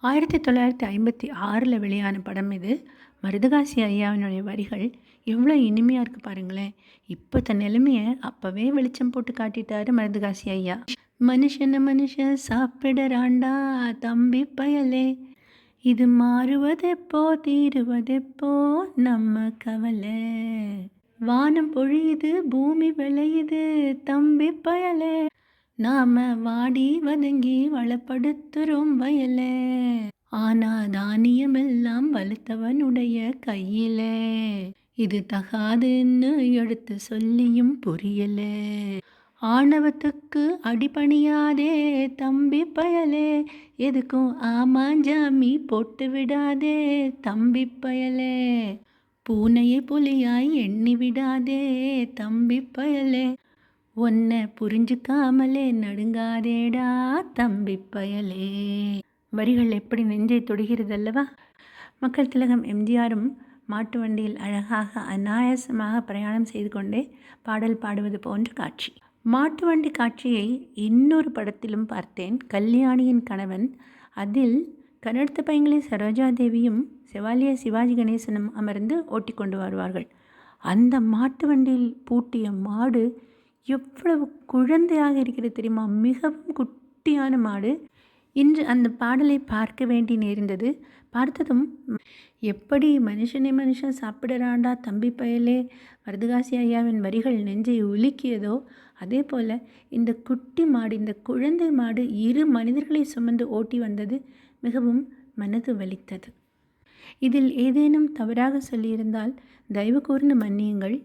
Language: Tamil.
1956 வெளியான படம் இது. மருதகாசி ஐயாவினுடைய வரிகள் எவ்வளோ இனிமையா இருக்கு பாருங்களேன்! இப்பத்த நிலைமைய அப்பவே வெளிச்சம் போட்டு காட்டிட்டாரு மருதகாசி ஐயா. மனுஷன மனுஷன் சாப்பிடறான்டா தம்பி பயலே! இது மாறுவதெப்போ தீருவதெப்போ நம்ம கவலை. வானம் பொழியுது பூமி விளையுது தம்பி பயலே! நாம வாடி வதங்கி வளப்படுத்துறோம் வயலே. ஆனா தானியமெல்லாம் வலுத்தவனுடைய கையிலே. இது தகாதுன்னு எடுத்து சொல்லியும் புரியல. ஆணவத்துக்கு அடிபணியாதே தம்பி பயலே. எதுக்கும் ஆமாஞ்சாமி போட்டு விடாதே தம்பி பயலே. பூனையை புலியாய் எண்ணி விடாதே தம்பி பயலே. உன்னை புரிஞ்சுக்காமலே நடுங்காதேடா தம்பி பயலே. வரிகள் எப்படி நெஞ்சை தொடுகிறது அல்லவா? மக்கள் திலகம் எம்ஜிஆரும் மாட்டு வண்டியில் அழகாக அநாயாசமாக பிரயாணம் செய்து கொண்டே பாடல் பாடுவது போன்ற காட்சி. மாட்டு வண்டி காட்சியை இன்னொரு படத்திலும் பார்த்தேன், கல்யாணியின் கணவன். அதில் கன்னடத்து பையங்களி சரோஜா தேவியும் செவாலிய சிவாஜி கணேசனும் அமர்ந்து ஓட்டி கொண்டு வருவார்கள். அந்த மாட்டு வண்டியில் பூட்டிய மாடு எவ்வளவு குழந்தையாக இருக்கிறது தெரியுமா? மிகவும் குட்டியான மாடு. இன்று அந்த பாடலை பார்க்க வேண்டி நேர்ந்தது. பார்த்ததும் எப்படி மனுஷனை மனுஷன் சாப்பிடறாண்டா தம்பி பயலே மருதகாசி ஐயாவின் வரிகள் நெஞ்சை உலுக்கியதோ, அதே போல் இந்த குட்டி மாடு, இந்த குழந்தை மாடு 2 மனிதர்களை சுமந்து ஓட்டி வந்தது மிகவும் மனது வலித்தது. இதில் ஏதேனும் தவறாக சொல்லியிருந்தால் தயவு கூர்ந்து மன்னியுங்கள்.